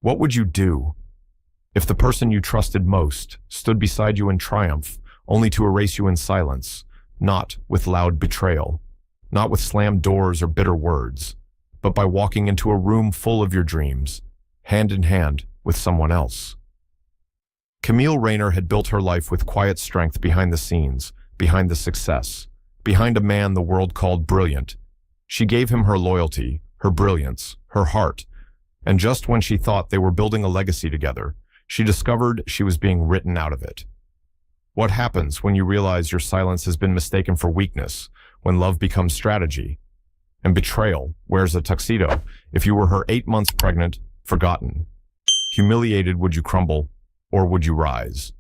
What would you do if the person you trusted most stood beside you in triumph, only to erase you in silence, not with loud betrayal, not with slammed doors or bitter words, but by walking into a room full of your dreams, hand in hand with someone else? Camille Rayner had built her life with quiet strength behind the scenes, behind the success, behind a man the world called brilliant. She gave him her loyalty, her brilliance, her heart, and just when she thought they were building a legacy together, she discovered she was being written out of it. What happens when you realize your silence has been mistaken for weakness, when love becomes strategy, and betrayal wears a tuxedo? If you were her 8 months pregnant, forgotten, humiliated, would you crumble, or would you rise?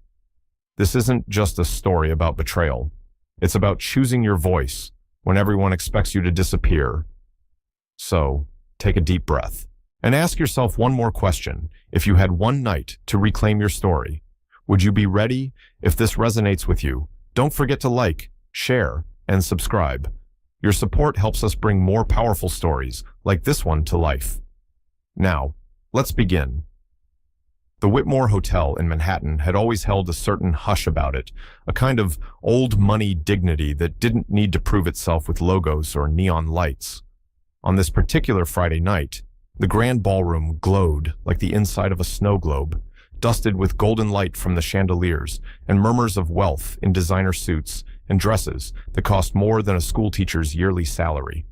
This isn't just a story about betrayal. It's about choosing your voice when everyone expects you to disappear. So, take a deep breath and ask yourself one more question. If you had one night to reclaim your story, would you be ready? If this resonates with you, don't forget to like, share, and subscribe. Your support helps us bring more powerful stories like this one to life. Now, let's begin. The Whitmore Hotel in Manhattan had always held a certain hush about it, a kind of old money dignity that didn't need to prove itself with logos or neon lights. On this particular Friday night, the grand ballroom glowed like the inside of a snow globe, dusted with golden light from the chandeliers and murmurs of wealth in designer suits and dresses that cost more than a schoolteacher's yearly salary.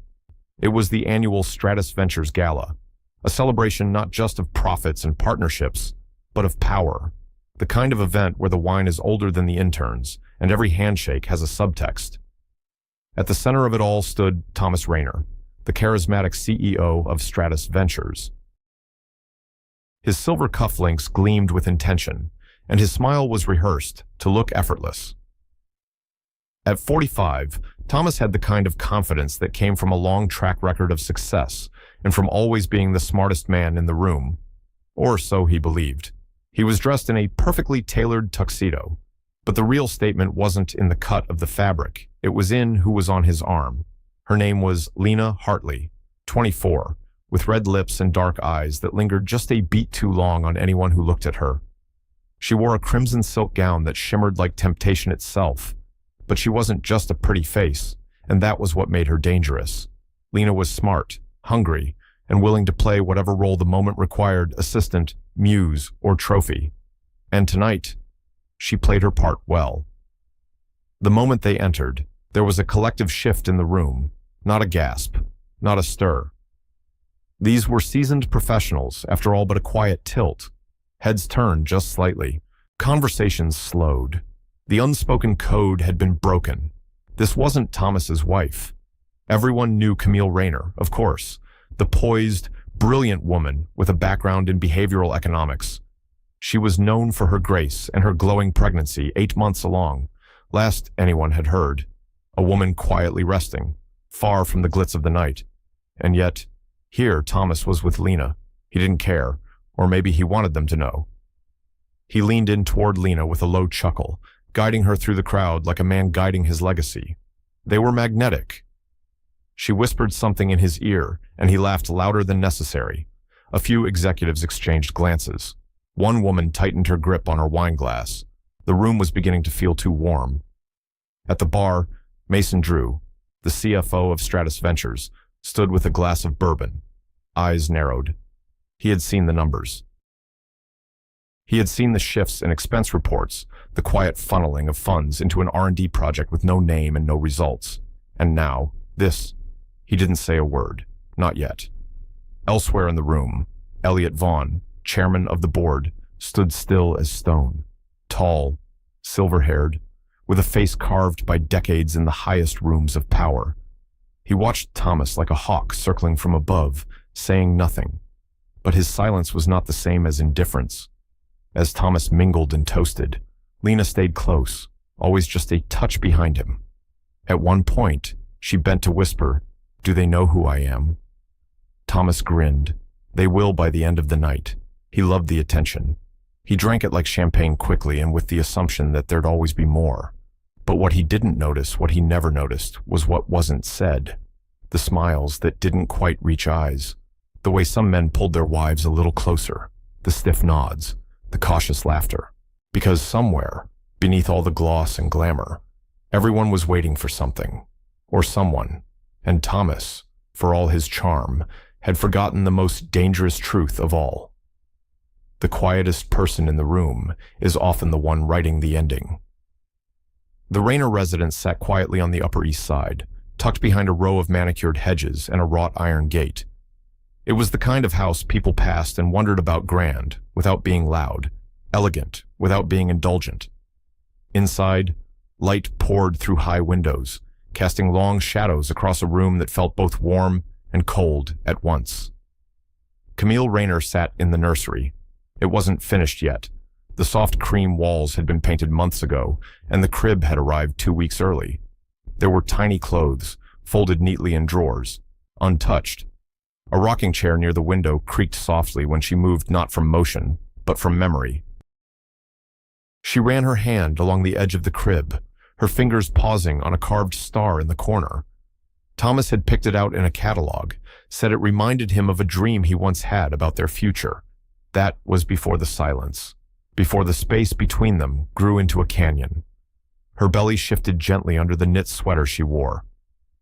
It was the annual Stratus Ventures Gala, a celebration not just of profits and partnerships, but of power, the kind of event where the wine is older than the interns and every handshake has a subtext. At the center of it all stood Thomas Rayner, the charismatic CEO of Stratus Ventures. His silver cufflinks gleamed with intention, and his smile was rehearsed to look effortless. At 45, Thomas had the kind of confidence that came from a long track record of success and from always being the smartest man in the room, or so he believed. He was dressed in a perfectly tailored tuxedo, but the real statement wasn't in the cut of the fabric. It was in who was on his arm. Her name was Lena Hartley, 24, with red lips and dark eyes that lingered just a beat too long on anyone who looked at her. She wore a crimson silk gown that shimmered like temptation itself, but she wasn't just a pretty face, and that was what made her dangerous. Lena was smart, hungry, and willing to play whatever role the moment required: assistant, muse, or trophy. And tonight, she played her part well. The moment they entered, there was a collective shift in the room, not a gasp, not a stir. These were seasoned professionals, after all but a quiet tilt. Heads turned just slightly. Conversations slowed. The unspoken code had been broken. This wasn't Thomas's wife. Everyone knew Camille Rayner, of course, the poised, brilliant woman with a background in behavioral economics. She was known for her grace and her glowing pregnancy 8 months along, last anyone had heard. A woman quietly resting, far from the glitz of the night. And yet, here Thomas was with Lena. He didn't care, or maybe he wanted them to know. He leaned in toward Lena with a low chuckle, guiding her through the crowd like a man guiding his legacy. They were magnetic. She whispered something in his ear, and he laughed louder than necessary. A few executives exchanged glances. One woman tightened her grip on her wine glass. The room was beginning to feel too warm. At the bar, Mason Drew, the CFO of Stratus Ventures, stood with a glass of bourbon, eyes narrowed. He had seen the numbers. He had seen the shifts in expense reports, the quiet funneling of funds into an R&D project with no name and no results. And now, this. He didn't say a word. Not yet. Elsewhere in the room, Elliot Vaughn, chairman of the board, stood still as stone. Tall, silver-haired, with a face carved by decades in the highest rooms of power. He watched Thomas like a hawk circling from above, saying nothing. But his silence was not the same as indifference. As Thomas mingled and toasted, Lena stayed close, always just a touch behind him. At one point, she bent to whisper, "Do they know who I am?" Thomas grinned. They will by the end of the night. He loved the attention. He drank it like champagne quickly and with the assumption that there'd always be more. But what he didn't notice, what he never noticed, was what wasn't said. The smiles that didn't quite reach eyes. The way some men pulled their wives a little closer. the stiff nods, the cautious laughter. Because somewhere, beneath all the gloss and glamour, everyone was waiting for something, or someone, and Thomas, for all his charm, had forgotten the most dangerous truth of all. The quietest person in the room is often the one writing the ending. The Rayner residence sat quietly on the Upper East Side, tucked behind a row of manicured hedges and a wrought iron gate. It was the kind of house people passed and wondered about, grand without being loud, elegant without being indulgent. Inside, light poured through high windows, casting long shadows across a room that felt both warm and cold at once. Camille Rayner sat in the nursery. It wasn't finished yet. The soft cream walls had been painted months ago, and the crib had arrived 2 weeks early. There were tiny clothes, folded neatly in drawers, untouched. A rocking chair near the window creaked softly when she moved, not from motion, but from memory. She ran her hand along the edge of the crib, her fingers pausing on a carved star in the corner. Thomas had picked it out in a catalog, said it reminded him of a dream he once had about their future. That was before the silence, before the space between them grew into a canyon. Her belly shifted gently under the knit sweater she wore.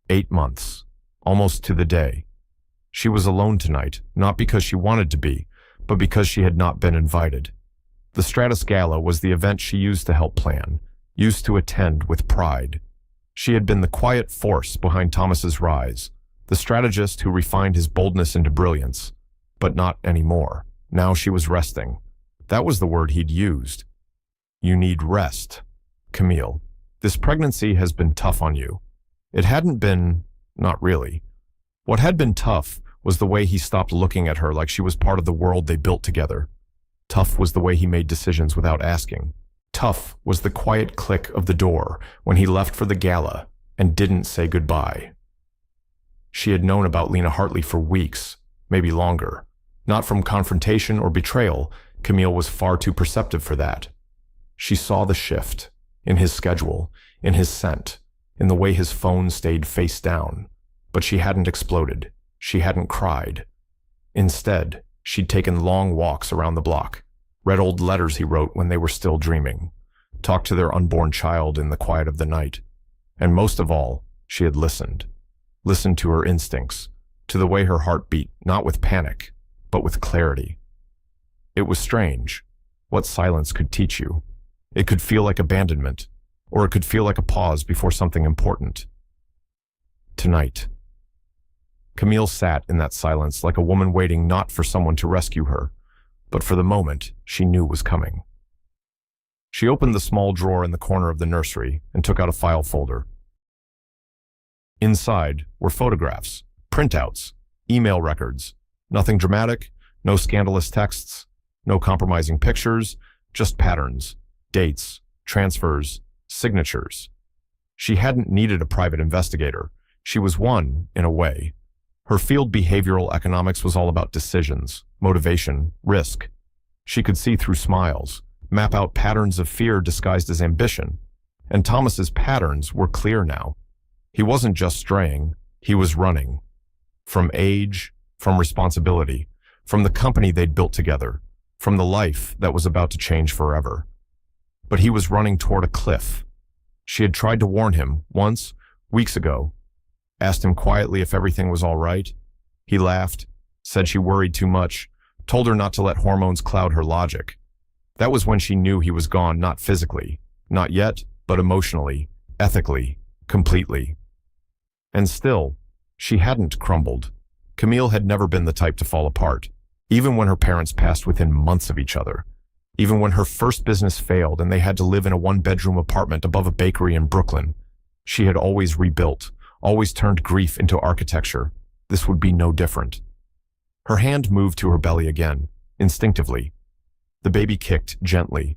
8 months, almost to the day. She was alone tonight, not because she wanted to be, but because she had not been invited. The Stratus Gala was the event she used to help plan, used to attend with pride. She had been the quiet force behind Thomas's rise, the strategist who refined his boldness into brilliance. But not anymore. Now she was resting. That was the word he'd used. You need rest, Camille. This pregnancy has been tough on you. It hadn't been, not really. What had been tough was the way he stopped looking at her like she was part of the world they built together. Tough was the way he made decisions without asking. Tough was the quiet click of the door when he left for the gala and didn't say goodbye. She had known about Lena Hartley for weeks, maybe longer. Not from confrontation or betrayal, Camille was far too perceptive for that. She saw the shift, in his schedule, in his scent, in the way his phone stayed face down. But she hadn't exploded. She hadn't cried. Instead, she'd taken long walks around the block, read old letters he wrote when they were still dreaming, talked to their unborn child in the quiet of the night. And most of all, she had listened. Listened to her instincts, to the way her heart beat, not with panic, but with clarity. It was strange, what silence could teach you. It could feel like abandonment, or it could feel like a pause before something important. Tonight. Camille sat in that silence like a woman waiting not for someone to rescue her, but for the moment she knew was coming. She opened the small drawer in the corner of the nursery and took out a file folder. Inside were photographs, printouts, email records. Nothing dramatic, no scandalous texts, no compromising pictures, just patterns, dates, transfers, signatures. She hadn't needed a private investigator. She was one, in a way. Her field, behavioral economics, was all about decisions, motivation, risk. She could see through smiles, map out patterns of fear disguised as ambition. And Thomas's patterns were clear now. He wasn't just straying, he was running. From age, from responsibility, from the company they'd built together, from the life that was about to change forever. But he was running toward a cliff. She had tried to warn him once, weeks ago, asked him quietly if everything was all right. He laughed, said she worried too much, told her not to let hormones cloud her logic. That was when she knew he was gone, not physically, not yet, but emotionally, ethically, completely. And still, she hadn't crumbled. Camille had never been the type to fall apart, even when her parents passed within months of each other. Even when her first business failed and they had to live in a one-bedroom apartment above a bakery in Brooklyn, she had always rebuilt, always turned grief into architecture. This would be no different. Her hand moved to her belly again, instinctively. The baby kicked gently.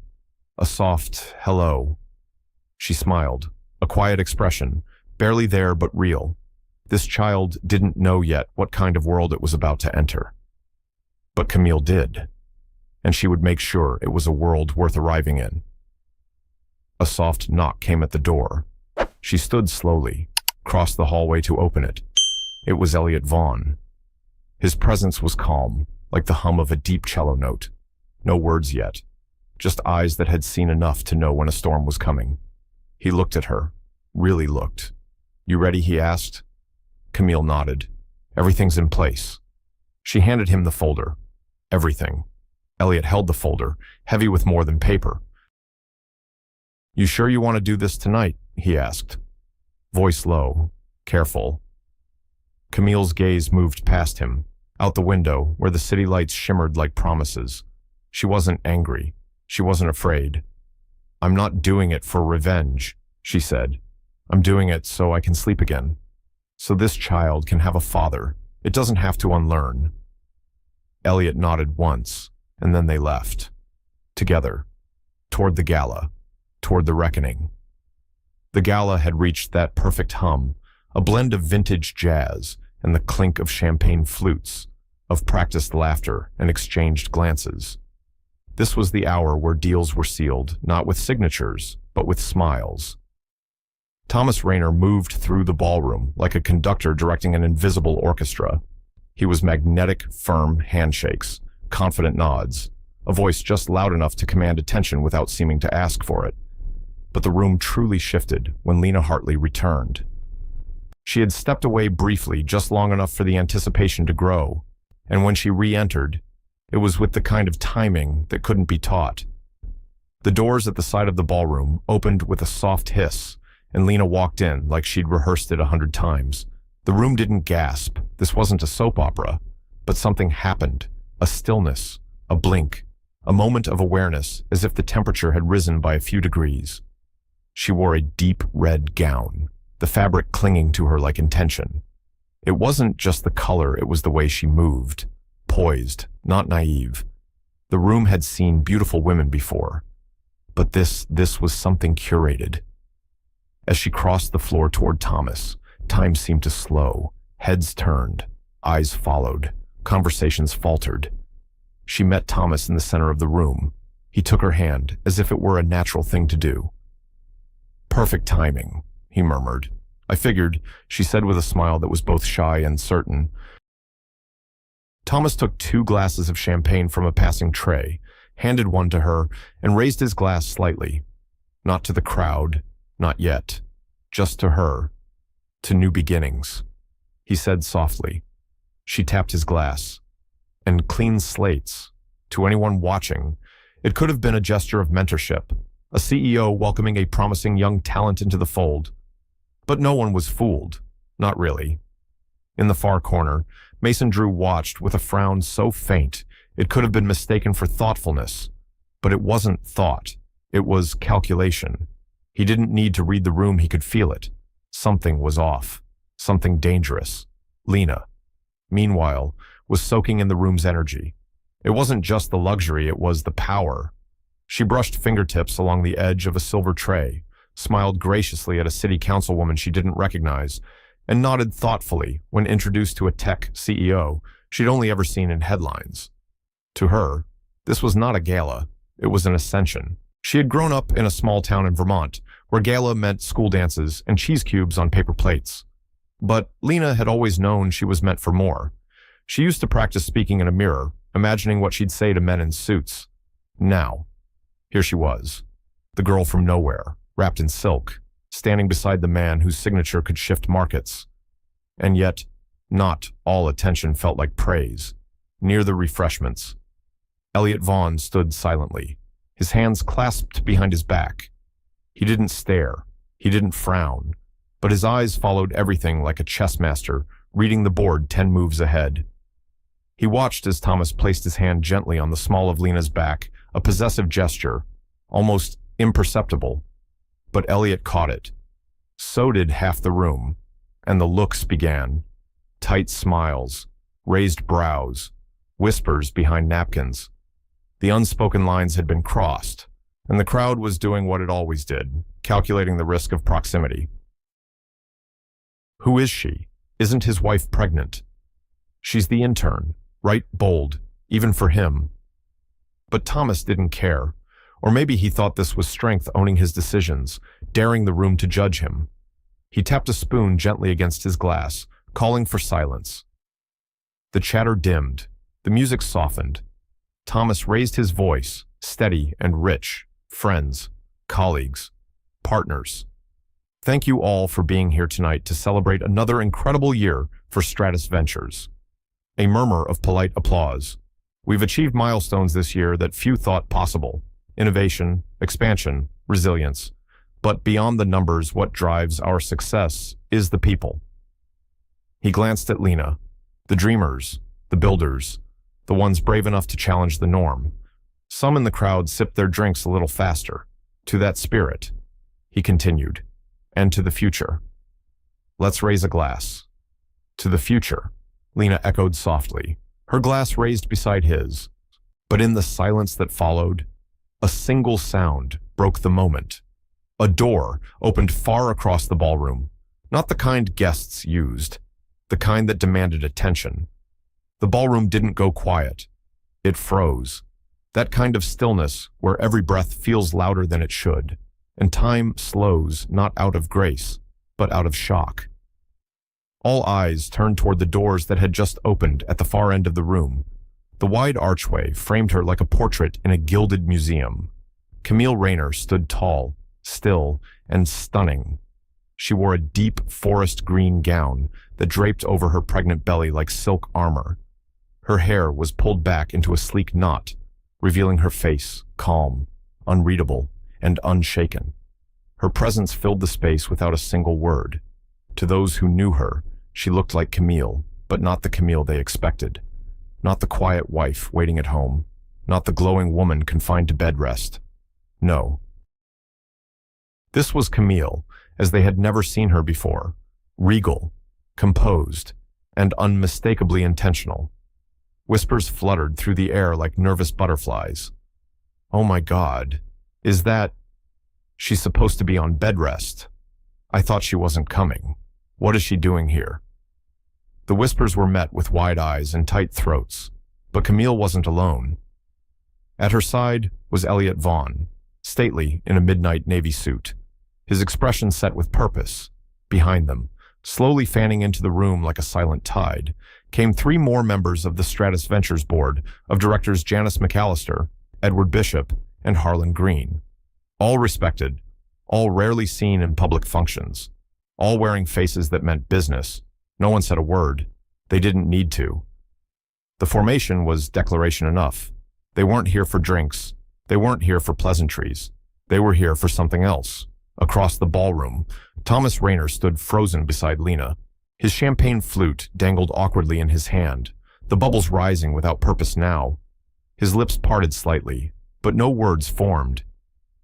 A soft hello. She smiled, a quiet expression, barely there but real. This child didn't know yet what kind of world it was about to enter. But Camille did, and she would make sure it was a world worth arriving in. A soft knock came at the door. She stood slowly, crossed the hallway to open it. It was Elliot Vaughn. His presence was calm, like the hum of a deep cello note. No words yet, just eyes that had seen enough to know when a storm was coming. He looked at her, really looked. "You ready?" he asked. Camille nodded. "Everything's in place." She handed him the folder. Everything. Elliot held the folder, heavy with more than paper. "You sure you want to do this tonight?" he asked. Voice low, careful. Camille's gaze moved past him, out the window where the city lights shimmered like promises. She wasn't angry. She wasn't afraid. "I'm not doing it for revenge," she said. "I'm doing it so I can sleep again. So this child can have a father. It doesn't have to unlearn." Elliot nodded once, and then they left. Together. Toward the gala. Toward the reckoning. The gala had reached that perfect hum, a blend of vintage jazz and the clink of champagne flutes, of practiced laughter and exchanged glances. This was the hour where deals were sealed, not with signatures, but with smiles. Thomas Rayner moved through the ballroom like a conductor directing an invisible orchestra. He was magnetic, firm handshakes, confident nods, a voice just loud enough to command attention without seeming to ask for it. But the room truly shifted when Lena Hartley returned. She had stepped away briefly, just long enough for the anticipation to grow, and when she re-entered, it was with the kind of timing that couldn't be taught. The doors at the side of the ballroom opened with a soft hiss, and Lena walked in like she'd rehearsed it 100 times. The room didn't gasp. This wasn't a soap opera, but something happened. A stillness, a blink, a moment of awareness, as if the temperature had risen by a few degrees. She wore a deep red gown, the fabric clinging to her like intention. It wasn't just the color, it was the way she moved. Poised, not naive. The room had seen beautiful women before, but this was something curated. As she crossed the floor toward Thomas, time seemed to slow. Heads turned, eyes followed, conversations faltered. She met Thomas in the center of the room. He took her hand, as if it were a natural thing to do. "Perfect timing," he murmured. "I figured," she said with a smile that was both shy and certain. Thomas took 2 glasses of champagne from a passing tray, handed one to her, and raised his glass slightly. Not to the crowd, not yet. Just to her. To new beginnings. He said softly. She tapped his glass. And clean slates. To anyone watching, it could have been a gesture of mentorship, a CEO welcoming a promising young talent into the fold. But no one was fooled. Not really. In the far corner, Mason Drew watched with a frown so faint it could have been mistaken for thoughtfulness. But it wasn't thought. It was calculation. He didn't need to read the room, he could feel it. Something was off. Something dangerous. Lena, meanwhile, was soaking in the room's energy. It wasn't just the luxury, it was the power. She brushed fingertips along the edge of a silver tray, smiled graciously at a city councilwoman she didn't recognize, and nodded thoughtfully when introduced to a tech CEO she'd only ever seen in headlines. To her, this was not a gala, it was an ascension. She had grown up in a small town in Vermont, where gala meant school dances and cheese cubes on paper plates. But Lena had always known she was meant for more. She used to practice speaking in a mirror, imagining what she'd say to men in suits. Now, here she was, the girl from nowhere, wrapped in silk, standing beside the man whose signature could shift markets. And yet, not all attention felt like praise. Near the refreshments, Elliot Vaughn stood silently, his hands clasped behind his back. He didn't stare, he didn't frown, but his eyes followed everything like a chess master reading the board 10 moves ahead. He watched as Thomas placed his hand gently on the small of Lena's back, a possessive gesture, almost imperceptible. But Elliot caught it. So did half the room, and the looks began. Tight smiles, raised brows, whispers behind napkins. The unspoken lines had been crossed, and the crowd was doing what it always did, calculating the risk of proximity. Who is she? Isn't his wife pregnant? She's the intern, right bold, even for him. But Thomas didn't care. Or maybe he thought this was strength owning his decisions, daring the room to judge him. He tapped a spoon gently against his glass, calling for silence. The chatter dimmed, the music softened. Thomas raised his voice, steady and rich. Friends, colleagues, partners. Thank you all for being here tonight to celebrate another incredible year for Stratus Ventures. A murmur of polite applause. We've achieved milestones this year that few thought possible. Innovation, expansion, resilience. But beyond the numbers, what drives our success is the people. He glanced at Lena. The dreamers, the builders, the ones brave enough to challenge the norm. Some in the crowd sipped their drinks a little faster. To that spirit, he continued, and to the future. Let's raise a glass. To the future, Lena echoed softly, her glass raised beside his. But in the silence that followed, a single sound broke the moment. A door opened far across the ballroom, not the kind guests used, the kind that demanded attention. The ballroom didn't go quiet. It froze. That kind of stillness where every breath feels louder than it should, and time slows not out of grace, but out of shock. All eyes turned toward the doors that had just opened at the far end of the room. The wide archway framed her like a portrait in a gilded museum. Camille Rayner stood tall, still, and stunning. She wore a deep forest green gown that draped over her pregnant belly like silk armor. Her hair was pulled back into a sleek knot, revealing her face, calm, unreadable, and unshaken. Her presence filled the space without a single word. To those who knew her, she looked like Camille, but not the Camille they expected. Not the quiet wife waiting at home, not the glowing woman confined to bed rest. No. This was Camille, as they had never seen her before, regal, composed, and unmistakably intentional. Whispers fluttered through the air like nervous butterflies. Oh my God, is that... She's supposed to be on bed rest. I thought she wasn't coming. What is she doing here? The whispers were met with wide eyes and tight throats, but Camille wasn't alone. At her side was Elliot Vaughn, stately in a midnight navy suit, his expression set with purpose. Behind them, slowly fanning into the room like a silent tide, came three more members of the Stratus Ventures board of directors: Janice McAllister, Edward Bishop, and Harlan Green. All respected, all rarely seen in public functions, all wearing faces that meant business. No one said a word. They didn't need to. The formation was declaration enough. They weren't here for drinks. They weren't here for pleasantries. They were here for something else. Across the ballroom, Thomas Rayner stood frozen beside Lena. His champagne flute dangled awkwardly in his hand, the bubbles rising without purpose now. His lips parted slightly, but no words formed.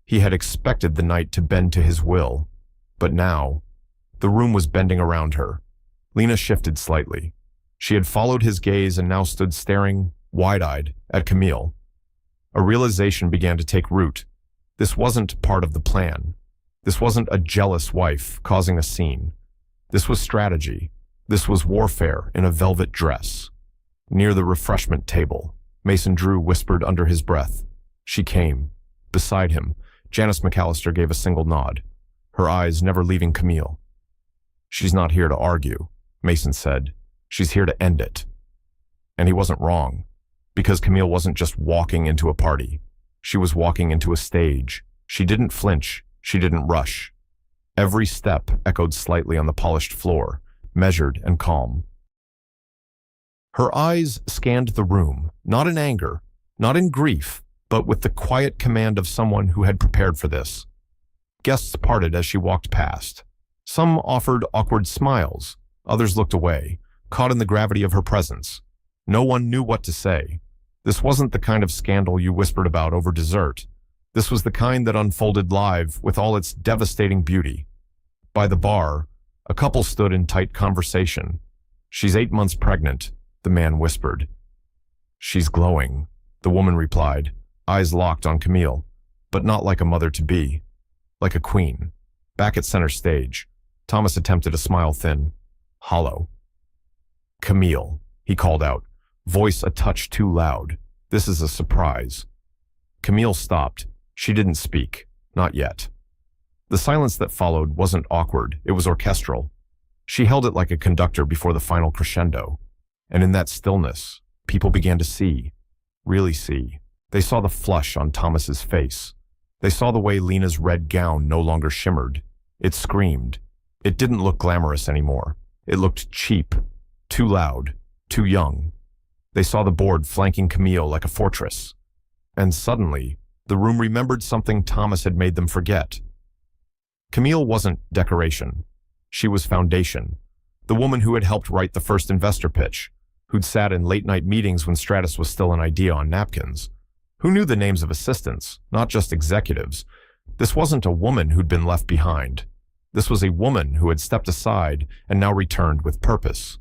He had expected the night to bend to his will, but now, the room was bending around her. Lena shifted slightly. She had followed his gaze and now stood staring, wide-eyed, at Camille. A realization began to take root. This wasn't part of the plan. This wasn't a jealous wife causing a scene. This was strategy. This was warfare in a velvet dress. Near the refreshment table, Mason Drew whispered under his breath. She came. Beside him, Janice McAllister gave a single nod, her eyes never leaving Camille. She's not here to argue, Mason said. She's here to end it. And he wasn't wrong, because Camille wasn't just walking into a party. She was walking into a stage. She didn't flinch. She didn't rush. Every step echoed slightly on the polished floor, measured and calm. Her eyes scanned the room, not in anger, not in grief, but with the quiet command of someone who had prepared for this. Guests parted as she walked past. Some offered awkward smiles, others looked away, caught in the gravity of her presence. No one knew what to say. This wasn't the kind of scandal you whispered about over dessert. This was the kind that unfolded live with all its devastating beauty. By the bar, a couple stood in tight conversation. She's 8 months pregnant, the man whispered. She's glowing, the woman replied, eyes locked on Camille, but not like a mother-to-be, like a queen. Back at center stage, Thomas attempted a smile thin, hollow. Camille, he called out, voice a touch too loud. This is a surprise. Camille stopped. She didn't speak, not yet. The silence that followed wasn't awkward, it was orchestral. She held it like a conductor before the final crescendo. And in that stillness, people began to see. really see. They saw the flush on Thomas's face. They saw the way Lena's red gown no longer shimmered. It screamed. It didn't look glamorous anymore. It looked cheap, too loud, too young. They saw the board flanking Camille like a fortress. And suddenly, the room remembered something Thomas had made them forget. Camille wasn't decoration. She was foundation. The woman who had helped write the first investor pitch, who'd sat in late-night meetings when Stratus was still an idea on napkins, who knew the names of assistants, not just executives. This wasn't a woman who'd been left behind. This was a woman who had stepped aside and now returned with purpose.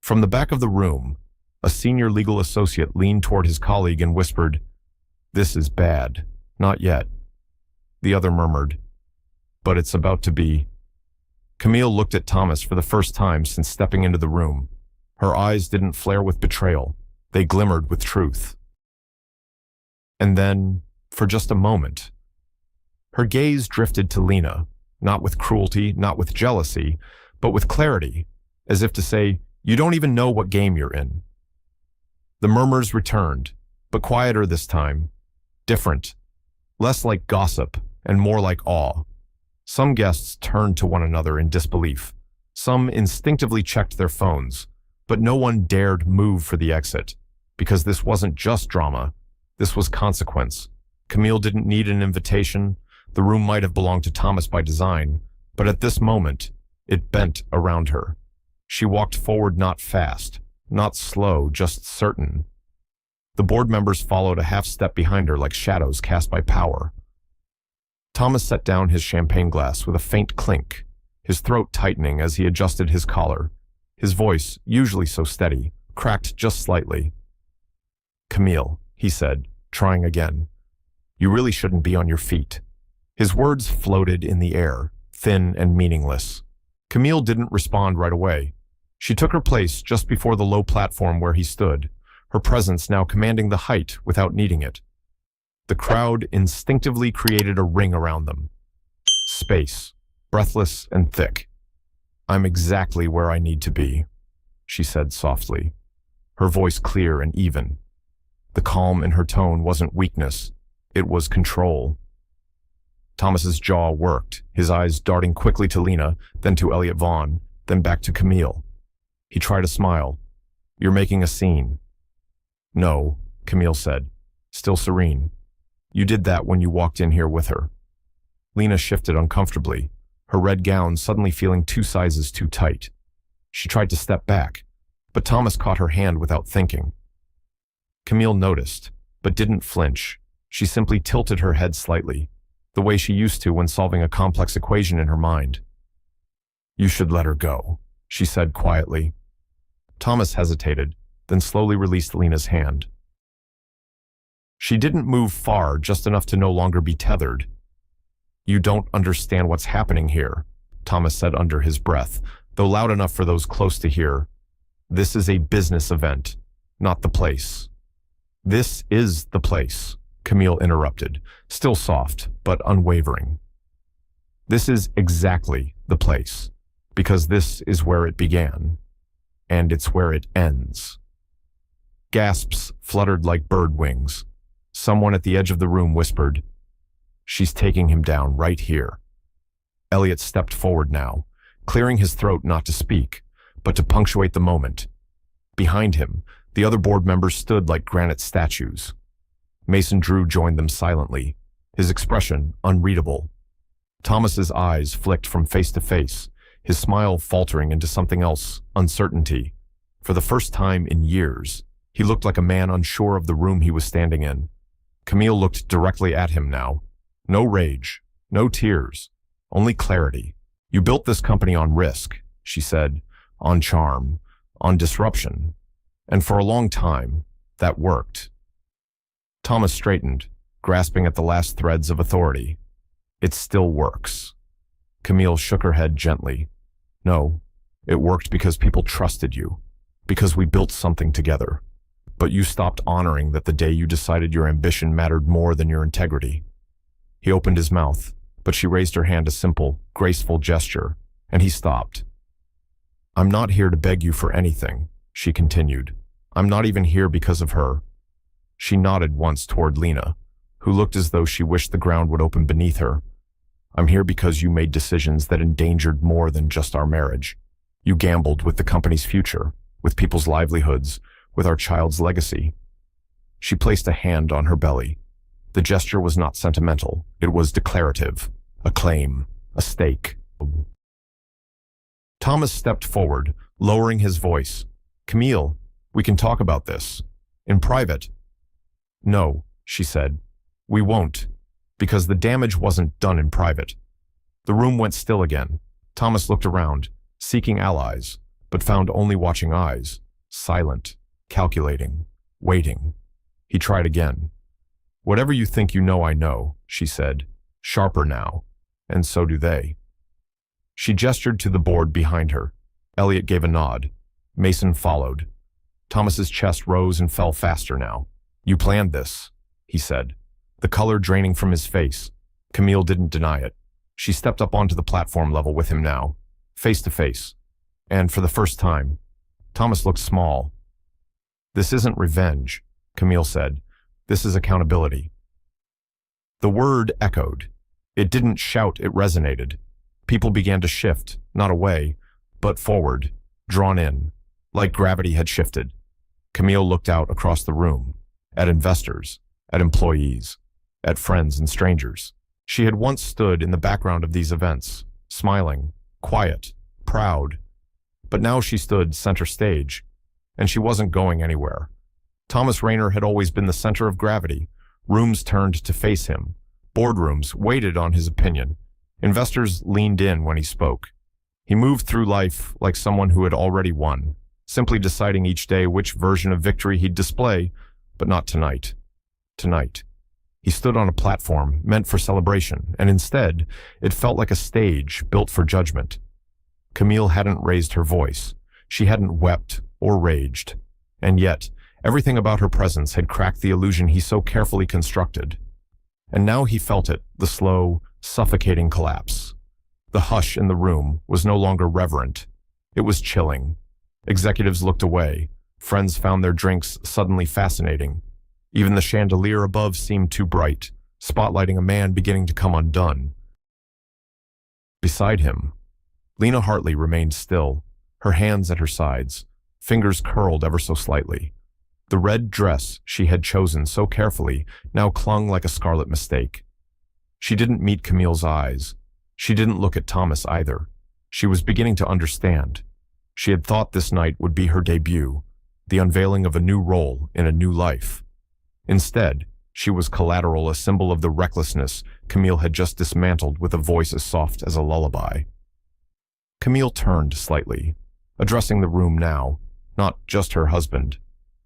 From the back of the room, a senior legal associate leaned toward his colleague and whispered, "This is bad. Not yet." The other murmured, "But it's about to be." Camille looked at Thomas for the first time since stepping into the room. Her eyes didn't flare with betrayal. They glimmered with truth. And then, for just a moment, her gaze drifted to Lena, not with cruelty, not with jealousy, but with clarity, as if to say, "You don't even know what game you're in." The murmurs returned, but quieter this time, different, less like gossip and more like awe. Some guests turned to one another in disbelief. Some instinctively checked their phones, but no one dared move for the exit, because this wasn't just drama, this was consequence. Camille didn't need an invitation. The room might have belonged to Thomas by design, but at this moment, it bent around her. She walked forward not fast, not slow, just certain. The board members followed a half-step behind her like shadows cast by power. Thomas set down his champagne glass with a faint clink, his throat tightening as he adjusted his collar. His voice, usually so steady, cracked just slightly. "Camille," he said, trying again, "you really shouldn't be on your feet." His words floated in the air, thin and meaningless. Camille didn't respond right away. She took her place just before the low platform where he stood, her presence now commanding the height without needing it. The crowd instinctively created a ring around them. Space, breathless and thick. "I'm exactly where I need to be," she said softly, her voice clear and even. The calm in her tone wasn't weakness, it was control. Thomas's jaw worked, his eyes darting quickly to Lena, then to Elliot Vaughn, then back to Camille. He tried a smile. "You're making a scene." "No," Camille said, still serene. "You did that when you walked in here with her." Lena shifted uncomfortably, her red gown suddenly feeling 2 sizes too tight. She tried to step back, but Thomas caught her hand without thinking. Camille noticed, but didn't flinch. She simply tilted her head slightly, the way she used to when solving a complex equation in her mind. "You should let her go," she said quietly. Thomas hesitated, then slowly released Lena's hand. She didn't move far, just enough to no longer be tethered. "You don't understand what's happening here," Thomas said under his breath, though loud enough for those close to hear. "This is a business event, not the place." "This is the place," Camille interrupted, still soft, but unwavering. "This is exactly the place, because this is where it began, and it's where it ends." Gasps fluttered like bird wings. Someone at the edge of the room whispered, "She's taking him down right here." Elliot stepped forward now, clearing his throat not to speak, but to punctuate the moment. Behind him, the other board members stood like granite statues. Mason Drew joined them silently, his expression unreadable. Thomas's eyes flicked from face to face, his smile faltering into something else, uncertainty. For the first time in years, he looked like a man unsure of the room he was standing in. Camille looked directly at him now. No rage, no tears, only clarity. "You built this company on risk," she said, "on charm, on disruption. And for a long time, that worked." Thomas straightened, grasping at the last threads of authority. "It still works." Camille shook her head gently. "No, it worked because people trusted you, because we built something together. But you stopped honoring that the day you decided your ambition mattered more than your integrity." He opened his mouth, but she raised her hand a simple, graceful gesture, and he stopped. "I'm not here to beg you for anything," she continued. "I'm not even here because of her. She nodded once toward Lena, who looked as though she wished the ground would open beneath her. I'm here because you made decisions that endangered more than just our marriage. You gambled with the company's future, with people's livelihoods, with our child's legacy. She placed a hand on her belly. The gesture was not sentimental. It was declarative. A claim. A stake. Thomas stepped forward, lowering his voice. Camille, we can talk about this. In private. No, she said. We won't, because the damage wasn't done in private. The room went still again. Thomas looked around, seeking allies, but found only watching eyes, silent, calculating, waiting. He tried again. Whatever you think you know, I know, she said, sharper now, and so do they. She gestured to the board behind her. Elliot gave a nod. Mason followed. Thomas's chest rose and fell faster now. You planned this, he said, the color draining from his face. Camille didn't deny it. She stepped up onto the platform level with him now, face to face. And for the first time, Thomas looked small. This isn't revenge, Camille said. This is accountability. The word echoed. It didn't shout, it resonated. People began to shift, not away, but forward, drawn in, like gravity had shifted. Camille looked out across the room, at investors, at employees, at friends and strangers. She had once stood in the background of these events, smiling, quiet, proud. But now she stood center stage, and she wasn't going anywhere. Thomas Rayner had always been the center of gravity. Rooms turned to face him. Boardrooms waited on his opinion. Investors leaned in when he spoke. He moved through life like someone who had already won, simply deciding each day which version of victory he'd display, but not tonight. Tonight. He stood on a platform meant for celebration, and instead, it felt like a stage built for judgment. Camille hadn't raised her voice. She hadn't wept or raged. And yet, everything about her presence had cracked the illusion he so carefully constructed. And now he felt it, the slow, suffocating collapse. The hush in the room was no longer reverent. It was chilling. Executives looked away. Friends found their drinks suddenly fascinating. Even the chandelier above seemed too bright, spotlighting a man beginning to come undone. Beside him, Lena Hartley remained still, her hands at her sides, fingers curled ever so slightly. The red dress she had chosen so carefully now clung like a scarlet mistake. She didn't meet Camille's eyes. She didn't look at Thomas either. She was beginning to understand. She had thought this night would be her debut, the unveiling of a new role in a new life. Instead, she was collateral, a symbol of the recklessness Camille had just dismantled with a voice as soft as a lullaby. Camille turned slightly, addressing the room now, not just her husband.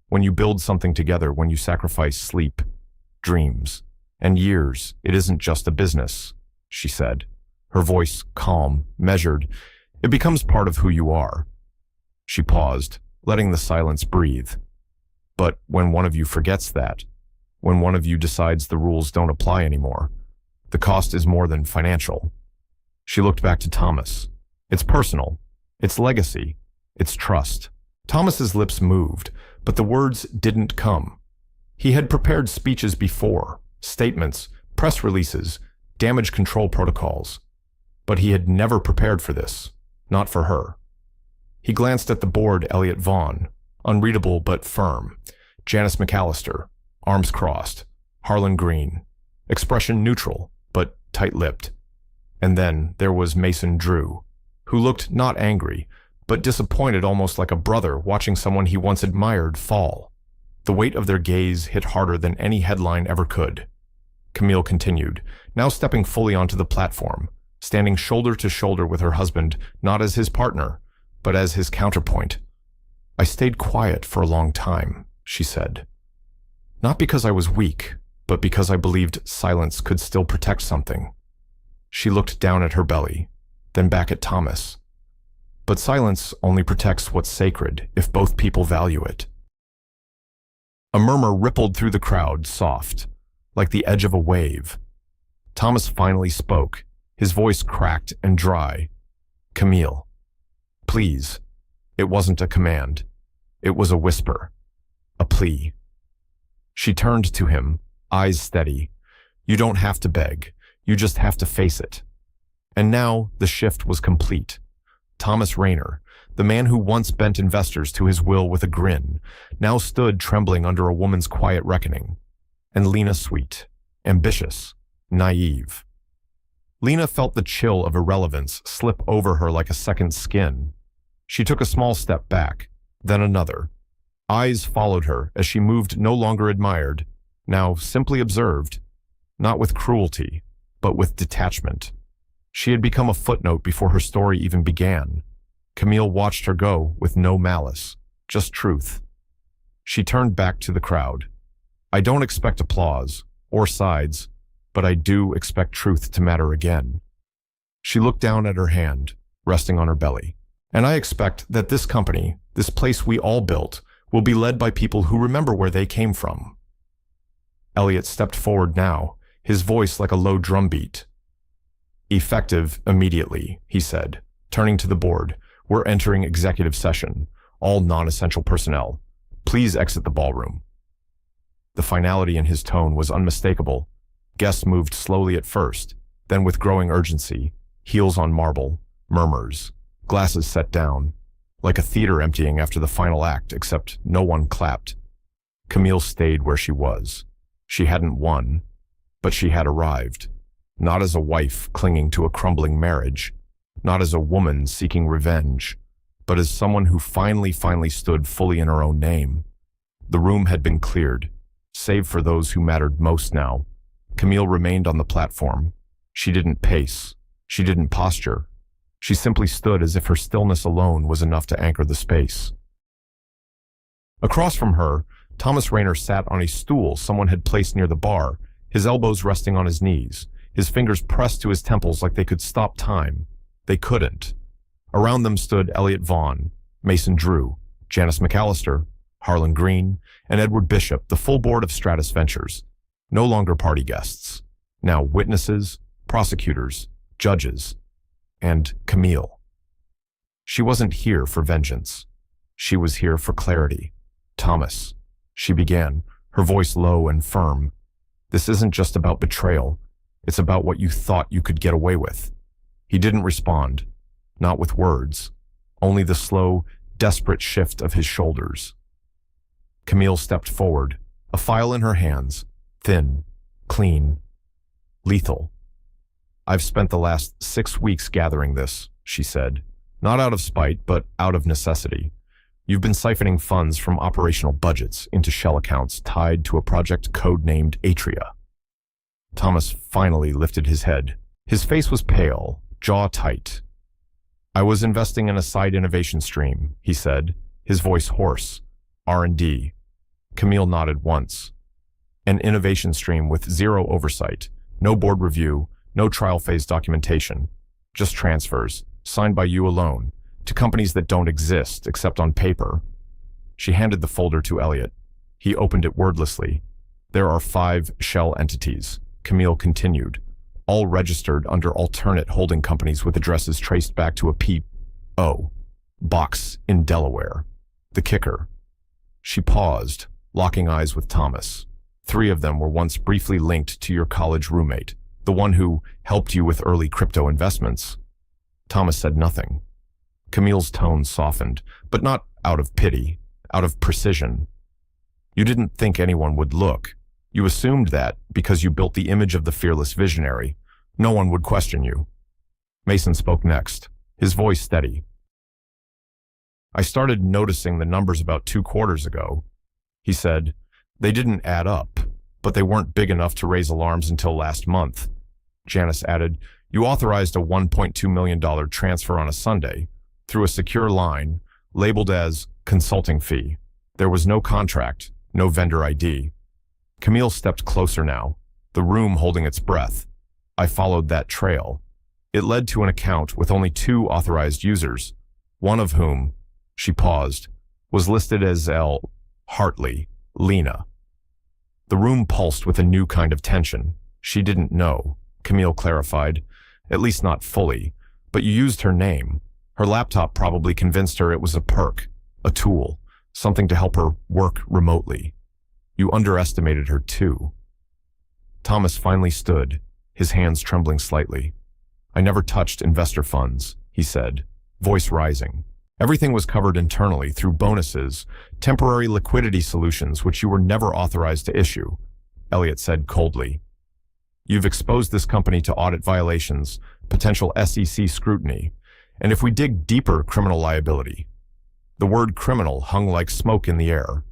When you build something together, when you sacrifice sleep, dreams, and years, it isn't just a business, she said, her voice calm, measured. It becomes part of who you are. She paused, letting the silence breathe. But when one of you forgets that, when one of you decides the rules don't apply anymore, the cost is more than financial. She looked back to Thomas. It's personal. It's legacy. It's trust. Thomas's lips moved, but the words didn't come. He had prepared speeches before, statements, press releases, damage control protocols. But he had never prepared for this, not for her. He glanced at the board. Elliot Vaughn, unreadable but firm. Janice McAllister, arms crossed. Harlan Green, expression neutral, but tight-lipped. And then there was Mason Drew, who looked not angry, but disappointed, almost like a brother watching someone he once admired fall. The weight of their gaze hit harder than any headline ever could. Camille continued, now stepping fully onto the platform, standing shoulder to shoulder with her husband, not as his partner, but as his counterpoint. I stayed quiet for a long time, she said. Not because I was weak, but because I believed silence could still protect something. She looked down at her belly, then back at Thomas. But silence only protects what's sacred if both people value it. A murmur rippled through the crowd, soft, like the edge of a wave. Thomas finally spoke, his voice cracked and dry. Camille, please. It wasn't a command. It was a whisper, a plea. She turned to him, eyes steady. You don't have to beg. You just have to face it. And now the shift was complete. Thomas Rayner, the man who once bent investors to his will with a grin, now stood trembling under a woman's quiet reckoning. And Lena Sweet, ambitious, naive. Lena felt the chill of irrelevance slip over her like a second skin. She took a small step back, then another. Eyes followed her as she moved, no longer admired, now simply observed, not with cruelty, but with detachment. She had become a footnote before her story even began. Camille watched her go with no malice, just truth. She turned back to the crowd. I don't expect applause, or sides, but I do expect truth to matter again. She looked down at her hand, resting on her belly. And I expect that this company, this place we all built, will be led by people who remember where they came from. Elliot stepped forward now, his voice like a low drumbeat. Effective immediately, he said, turning to the board. We're entering executive session. All non-essential personnel. Please exit the ballroom. The finality in his tone was unmistakable. Guests moved slowly at first, then with growing urgency, heels on marble, murmurs, glasses set down, like a theater emptying after the final act, except no one clapped. Camille stayed where she was. She hadn't won, but she had arrived. Not as a wife clinging to a crumbling marriage, not as a woman seeking revenge, but as someone who finally stood fully in her own name. The room had been cleared, save for those who mattered most now. Camille remained on the platform. She didn't pace. She didn't posture. She simply stood as if her stillness alone was enough to anchor the space. Across from her, Thomas Rayner sat on a stool someone had placed near the bar, his elbows resting on his knees, his fingers pressed to his temples like they could stop time. They couldn't. Around them stood Elliot Vaughn, Mason Drew, Janice McAllister, Harlan Green, and Edward Bishop, the full board of Stratus Ventures. No longer party guests. Now witnesses, prosecutors, judges, and Camille. She wasn't here for vengeance. She was here for clarity. Thomas, she began, her voice low and firm. This isn't just about betrayal. It's about what you thought you could get away with. He didn't respond, not with words, only the slow, desperate shift of his shoulders. Camille stepped forward, a file in her hands, thin, clean, lethal. I've spent the last 6 weeks gathering this, she said, not out of spite, but out of necessity. You've been siphoning funds from operational budgets into shell accounts tied to a project codenamed Atria. Thomas finally lifted his head. His face was pale, jaw tight. I was investing in a side innovation stream, he said, his voice hoarse. R&D. Camille nodded once. An innovation stream with zero oversight, no board review, no trial phase documentation, just transfers, signed by you alone, to companies that don't exist except on paper. She handed the folder to Elliot. He opened it wordlessly. There are 5 shell entities, Camille continued, all registered under alternate holding companies with addresses traced back to a P.O. box in Delaware. The kicker. She paused, locking eyes with Thomas. 3 of them were once briefly linked to your college roommate, the one who helped you with early crypto investments. Thomas said nothing. Camille's tone softened, but not out of pity, out of precision. You didn't think anyone would look. You assumed that, because you built the image of the fearless visionary, no one would question you. Mason spoke next, his voice steady. I started noticing the numbers about 2 quarters ago. He said, they didn't add up, but they weren't big enough to raise alarms until last month. Janice added, you authorized a $1.2 million transfer on a Sunday, through a secure line, labeled as consulting fee. There was no contract, no vendor ID. Camille stepped closer now, the room holding its breath. I followed that trail. It led to an account with only 2 authorized users, one of whom, she paused, was listed as L. Hartley, Lena. The room pulsed with a new kind of tension. She didn't know, Camille clarified, at least not fully, but you used her name. Her laptop probably convinced her it was a perk, a tool, something to help her work remotely. You underestimated her too. Thomas finally stood, his hands trembling slightly. I never touched investor funds, he said, voice rising. Everything was covered internally through bonuses, temporary liquidity solutions which you were never authorized to issue, Elliot said coldly. You've exposed this company to audit violations, potential SEC scrutiny, and if we dig deeper, criminal liability. The word criminal hung like smoke in the air.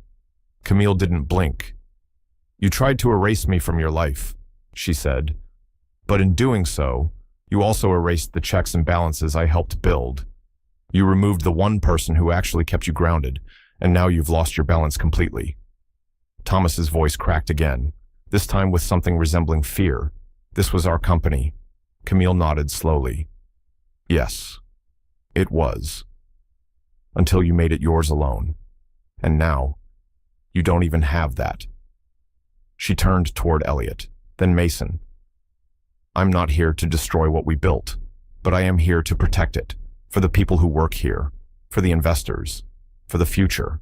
Camille didn't blink. You tried to erase me from your life, she said, but in doing so, you also erased the checks and balances I helped build. You removed the one person who actually kept you grounded, and now you've lost your balance completely. Thomas's voice cracked again, this time with something resembling fear. This was our company. Camille nodded slowly. Yes, it was. Until you made it yours alone. And now, you don't even have that. She turned toward Elliot, then Mason. I'm not here to destroy what we built, but I am here to protect it, for the people who work here, for the investors, for the future.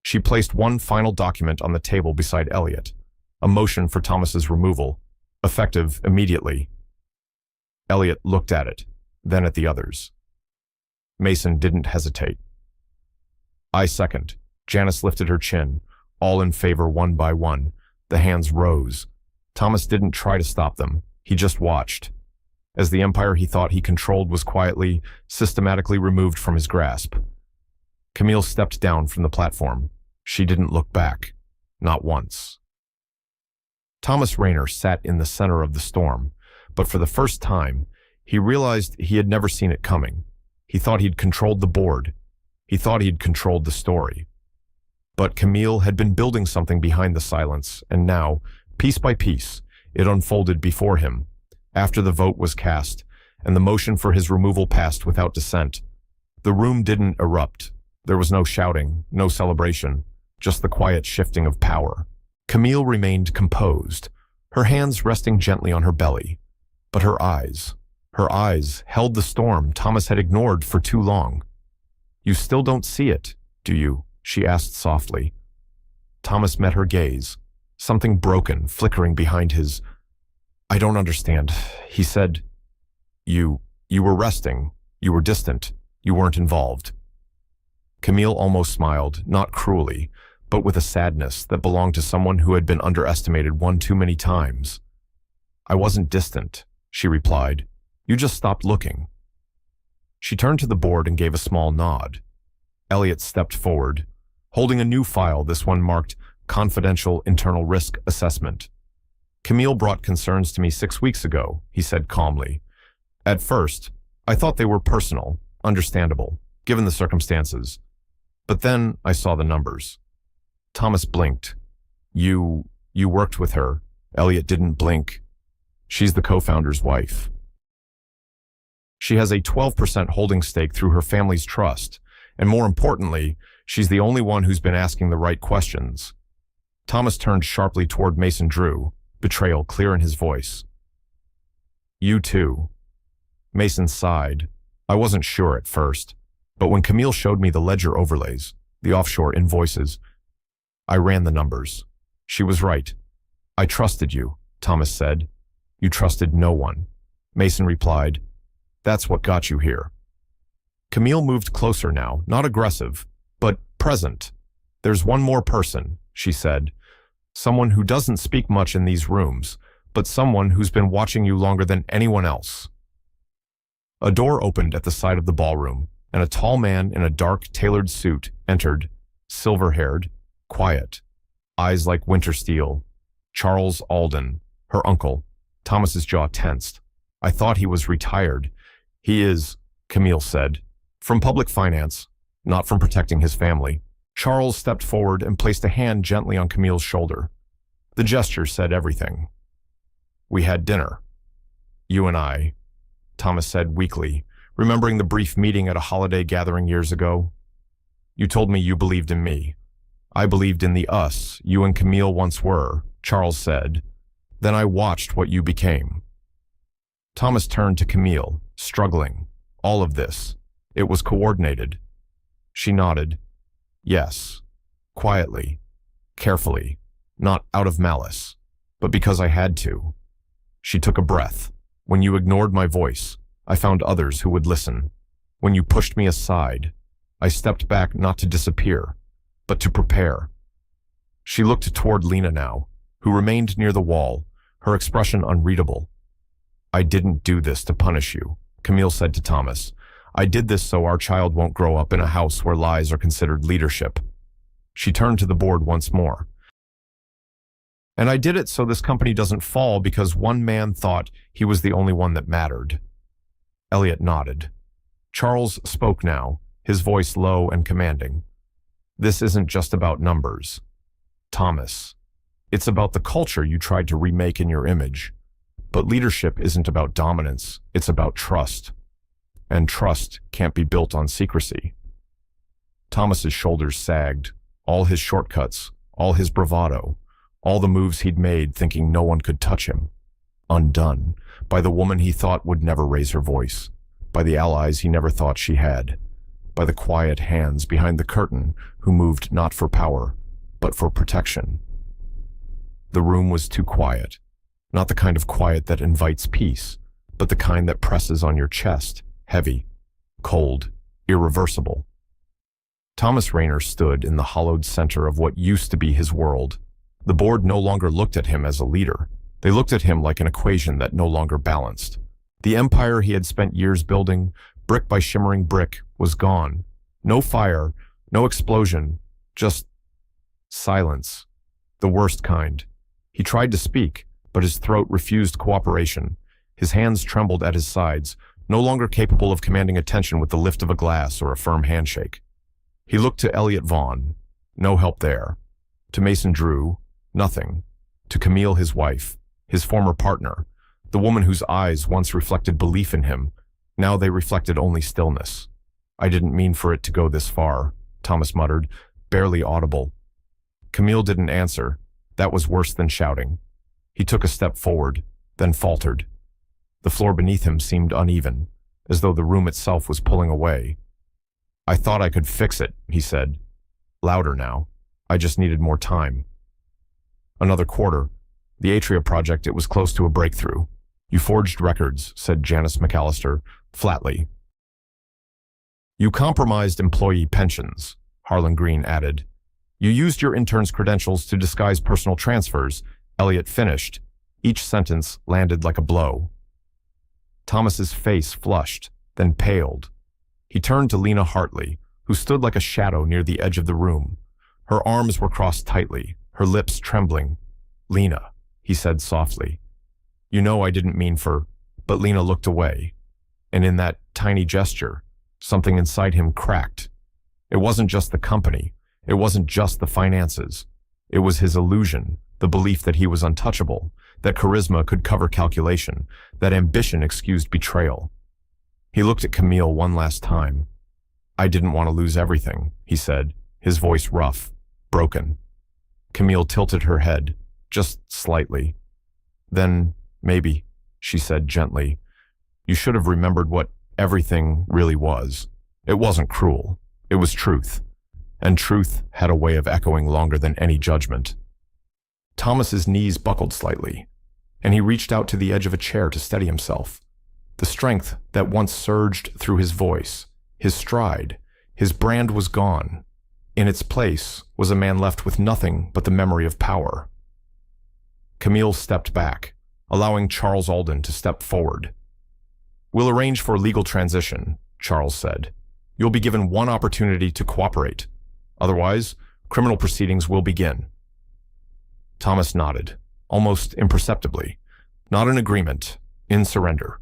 She placed one final document on the table beside Elliot, a motion for Thomas's removal, effective immediately. Elliot looked at it, then at the others. Mason didn't hesitate. I second. Janice lifted her chin, all in favor one by one. The hands rose. Thomas didn't try to stop them. He just watched, as the empire he thought he controlled was quietly, systematically removed from his grasp. Camille stepped down from the platform. She didn't look back. Not once. Thomas Rayner sat in the center of the storm, but for the first time, he realized he had never seen it coming. He thought he'd controlled the board. He thought he'd controlled the story. But Camille had been building something behind the silence, and now, piece by piece, it unfolded before him. After the vote was cast, and the motion for his removal passed without dissent, the room didn't erupt. There was no shouting, no celebration, just the quiet shifting of power. Camille remained composed, her hands resting gently on her belly. But her eyes held the storm Thomas had ignored for too long. You still don't see it, do you? She asked softly. Thomas met her gaze, something broken, flickering behind his. I don't understand, he said. You were resting, you were distant, you weren't involved. Camille almost smiled, not cruelly, but with a sadness that belonged to someone who had been underestimated one too many times. I wasn't distant, she replied. You just stopped looking. She turned to the board and gave a small nod. Elliot stepped forward, holding a new file, this one marked Confidential Internal Risk Assessment. Camille brought concerns to me 6 weeks ago, he said calmly. At first, I thought they were personal, understandable, given the circumstances. But then I saw the numbers. Thomas blinked. You worked with her. Elliot didn't blink. She's the co-founder's wife. She has a 12% holding stake through her family's trust, and more importantly, she's the only one who's been asking the right questions. Thomas turned sharply toward Mason Drew, betrayal clear in his voice. You too. Mason sighed. I wasn't sure at first, but when Camille showed me the ledger overlays, the offshore invoices, I ran the numbers. She was right. I trusted you, Thomas said. You trusted no one. Mason replied, that's what got you here. Camille moved closer now, not aggressive, but present. There's one more person, she said. Someone who doesn't speak much in these rooms, but someone who's been watching you longer than anyone else. A door opened at the side of the ballroom, and a tall man in a dark, tailored suit entered, silver-haired, quiet, eyes like winter steel. Charles Alden, her uncle. Thomas's jaw tensed. I thought he was retired. He is, Camille said, from public finance, not from protecting his family. Charles stepped forward and placed a hand gently on Camille's shoulder. The gesture said everything. We had dinner. You and I, Thomas said weakly, remembering the brief meeting at a holiday gathering years ago. You told me you believed in me. I believed in the us you and Camille once were, Charles said. Then I watched what you became. Thomas turned to Camille, struggling. All of this. It was coordinated. She nodded. Yes. Quietly. carefully, not out of malice, but because I had to. She took a breath. When you ignored my voice, I found others who would listen. When you pushed me aside, I stepped back not to disappear, but to prepare. She looked toward Lena now, who remained near the wall, her expression unreadable. I didn't do this to punish you, Camille said to Thomas. I did this so our child won't grow up in a house where lies are considered leadership. She turned to the board once more. And I did it so this company doesn't fall because one man thought he was the only one that mattered. Elliot nodded. Charles spoke now, his voice low and commanding. This isn't just about numbers, Thomas. It's about the culture you tried to remake in your image. But leadership isn't about dominance, it's about trust. And trust can't be built on secrecy. Thomas's shoulders sagged, all his shortcuts, all his bravado, all the moves he'd made thinking no one could touch him. Undone by the woman he thought would never raise her voice, by the allies he never thought she had, by the quiet hands behind the curtain who moved not for power, but for protection. The room was too quiet, not the kind of quiet that invites peace, but the kind that presses on your chest, heavy, cold, irreversible. Thomas Rayner stood in the hollowed center of what used to be his world. The board no longer looked at him as a leader. They looked at him like an equation that no longer balanced. The empire he had spent years building, brick by shimmering brick, was gone. No fire, no explosion, just silence. The worst kind. He tried to speak, but his throat refused cooperation. His hands trembled at his sides, no longer capable of commanding attention with the lift of a glass or a firm handshake. He looked to Elliot Vaughn. No help there. To Mason Drew. Nothing. To Camille, his wife, his former partner, the woman whose eyes once reflected belief in him, now they reflected only stillness. I didn't mean for it to go this far, Thomas muttered, barely audible. Camille didn't answer. That was worse than shouting. He took a step forward, then faltered. The floor beneath him seemed uneven, as though the room itself was pulling away. I thought I could fix it, he said. Louder now. I just needed more time. Another quarter. The Atria project, it was close to a breakthrough. You forged records, said Janice McAllister, flatly. You compromised employee pensions, Harlan Green added. You used your intern's credentials to disguise personal transfers, Elliot finished. Each sentence landed like a blow. Thomas's face flushed, then paled. He turned to Lena Hartley, who stood like a shadow near the edge of the room. Her arms were crossed tightly, her lips trembling. Lena, he said softly. You know I didn't mean for... But Lena looked away. And in that tiny gesture, something inside him cracked. It wasn't just the company. It wasn't just the finances. It was his illusion, the belief that he was untouchable, that charisma could cover calculation, that ambition excused betrayal. He looked at Camille one last time. I didn't want to lose everything, he said, his voice rough, broken. Camille tilted her head, just slightly. Then, maybe, she said gently, you should have remembered what everything really was. It wasn't cruel. It was truth. And truth had a way of echoing longer than any judgment. Thomas's knees buckled slightly, and he reached out to the edge of a chair to steady himself. The strength that once surged through his voice, his stride, his brand was gone. In its place was a man left with nothing but the memory of power. Camille stepped back, allowing Charles Alden to step forward. We'll arrange for a legal transition, Charles said. You'll be given one opportunity to cooperate. Otherwise, criminal proceedings will begin. Thomas nodded, almost imperceptibly. Not in agreement, in surrender.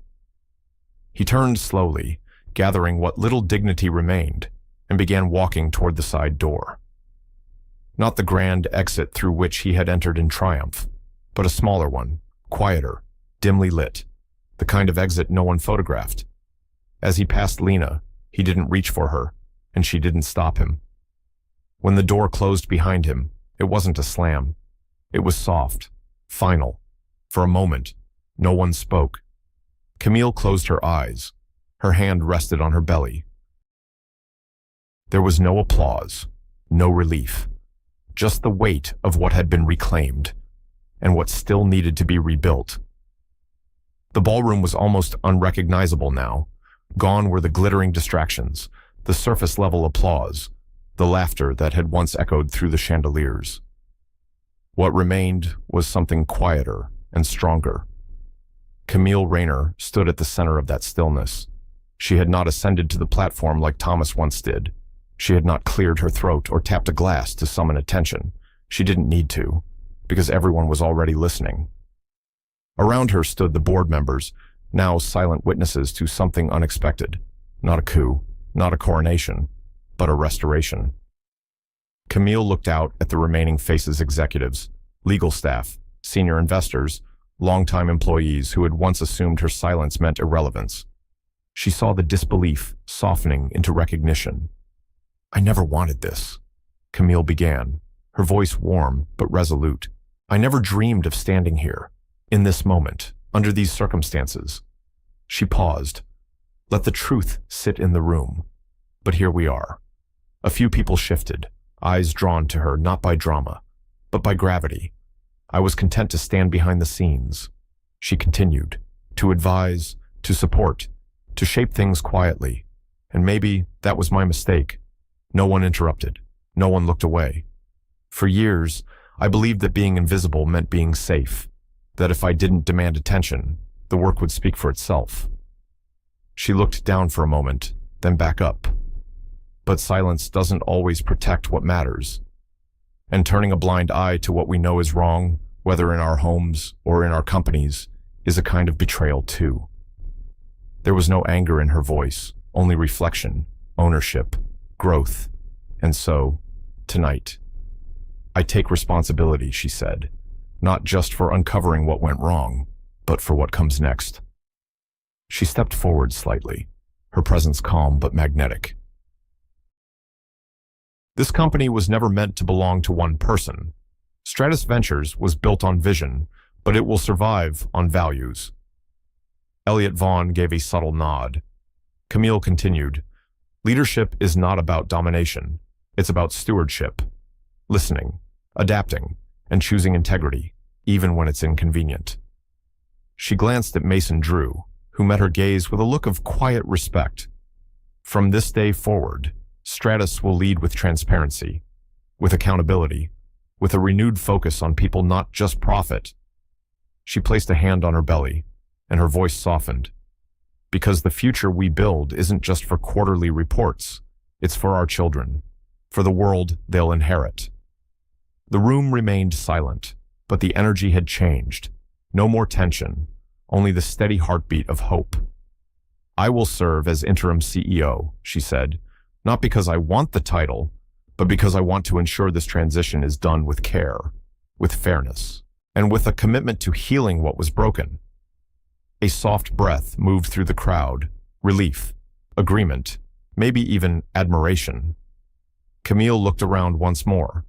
He turned slowly, gathering what little dignity remained, and began walking toward the side door. Not the grand exit through which he had entered in triumph, but a smaller one, quieter, dimly lit, the kind of exit no one photographed. As he passed Lena, he didn't reach for her, and she didn't stop him. When the door closed behind him, it wasn't a slam. It was soft, final. For a moment, no one spoke. Camille closed her eyes. Her hand rested on her belly. There was no applause, no relief. just the weight of what had been reclaimed and what still needed to be rebuilt. The ballroom was almost unrecognizable now. Gone were the glittering distractions, the surface-level applause, the laughter that had once echoed through the chandeliers. What remained was something quieter and stronger. Camille Rayner stood at the center of that stillness. She had not ascended to the platform like Thomas once did. She had not cleared her throat or tapped a glass to summon attention. She didn't need to, because everyone was already listening. Around her stood the board members, now silent witnesses to something unexpected. Not a coup, not a coronation, but a restoration. Camille looked out at the remaining faces: executives, legal staff, senior investors, longtime employees who had once assumed her silence meant irrelevance. She saw the disbelief softening into recognition. "I never wanted this," Camille began, her voice warm but resolute. "I never dreamed of standing here, in this moment, under these circumstances." She paused. Let the truth sit in the room. But here we are. A few people shifted, eyes drawn to her not by drama, but by gravity. I was content to stand behind the scenes. She continued, to advise, to support, to shape things quietly. And maybe that was my mistake. No one interrupted. No one looked away. For years, I believed that being invisible meant being safe, that if I didn't demand attention, the work would speak for itself. She looked down for a moment, then back up. But silence doesn't always protect what matters. And turning a blind eye to what we know is wrong, whether in our homes or in our companies, is a kind of betrayal too. There was no anger in her voice, only reflection, ownership, growth. And so, tonight, I take responsibility, she said, not just for uncovering what went wrong, but for what comes next. She stepped forward slightly, her presence calm but magnetic. This company was never meant to belong to one person. Stratus Ventures was built on vision, but it will survive on values. Elliot Vaughn gave a subtle nod. Camille continued, "Leadership is not about domination. It's about stewardship, listening, adapting, and choosing integrity, even when it's inconvenient." She glanced at Mason Drew, who met her gaze with a look of quiet respect. "From this day forward, Stratus will lead with transparency, with accountability, with a renewed focus on people, not just profit." She placed a hand on her belly, and her voice softened. "Because the future we build isn't just for quarterly reports, it's for our children, for the world they'll inherit." The room remained silent, but the energy had changed. No more tension, only the steady heartbeat of hope. "I will serve as interim CEO," she said, "not because I want the title, but because I want to ensure this transition is done with care, with fairness, and with a commitment to healing what was broken." A soft breath moved through the crowd, relief, agreement, maybe even admiration. Camille looked around once more.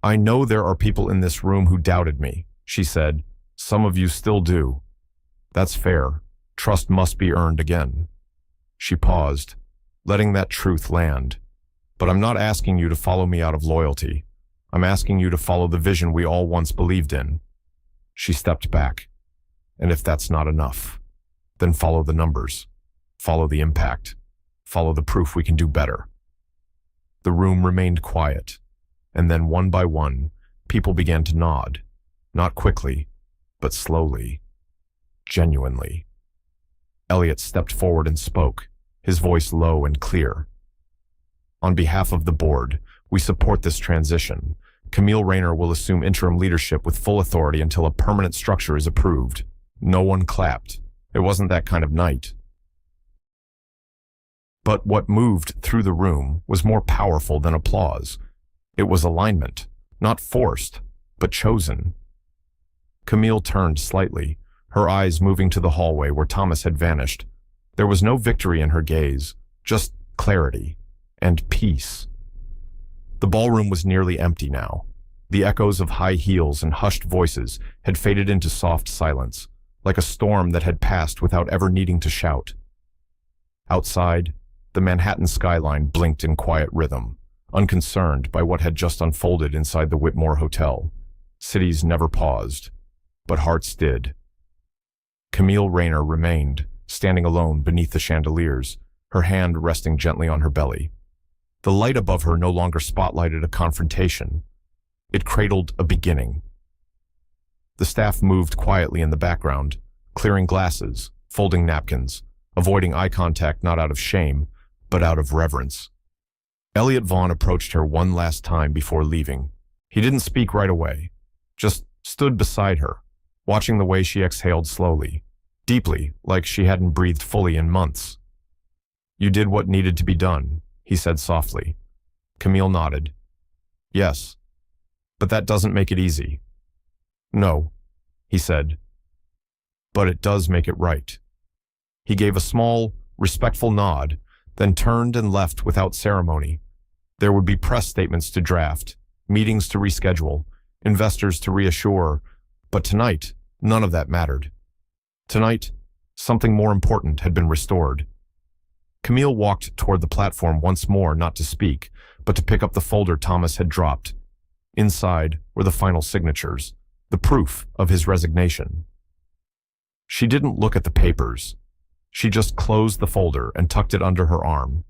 "I know there are people in this room who doubted me," she said. "Some of you still do. That's fair. Trust must be earned again." She paused, letting that truth land. "But I'm not asking you to follow me out of loyalty. I'm asking you to follow the vision we all once believed in." She stepped back. "And if that's not enough, then follow the numbers, follow the impact, follow the proof we can do better." The room remained quiet, and then one by one, people began to nod, not quickly, but slowly, genuinely. Elliot stepped forward and spoke, his voice low and clear. "On behalf of the board, we support this transition. Camille Rayner will assume interim leadership with full authority until a permanent structure is approved." No one clapped. It wasn't that kind of night. But what moved through the room was more powerful than applause. It was alignment, not forced, but chosen. Camille turned slightly, her eyes moving to the hallway where Thomas had vanished. There was no victory in her gaze, just clarity and peace. The ballroom was nearly empty now. The echoes of high heels and hushed voices had faded into soft silence, like a storm that had passed without ever needing to shout. Outside, the Manhattan skyline blinked in quiet rhythm, unconcerned by what had just unfolded inside the Whitmore Hotel. Cities never paused, but hearts did. Camille Rayner remained, standing alone beneath the chandeliers, her hand resting gently on her belly. The light above her no longer spotlighted a confrontation. It cradled a beginning. The staff moved quietly in the background, clearing glasses, folding napkins, avoiding eye contact not out of shame, but out of reverence. Elliot Vaughn approached her one last time before leaving. He didn't speak right away, just stood beside her, watching the way she exhaled slowly, deeply, like she hadn't breathed fully in months. "You did what needed to be done," he said softly. Camille nodded. "Yes, but that doesn't make it easy." "No," he said, "but it does make it right." He gave a small, respectful nod, then turned and left without ceremony. There would be press statements to draft, meetings to reschedule, investors to reassure, but tonight, none of that mattered. Tonight, something more important had been restored. Camille walked toward the platform once more, not to speak, but to pick up the folder Thomas had dropped. Inside were the final signatures, the proof of his resignation. She didn't look at the papers. She just closed the folder and tucked it under her arm.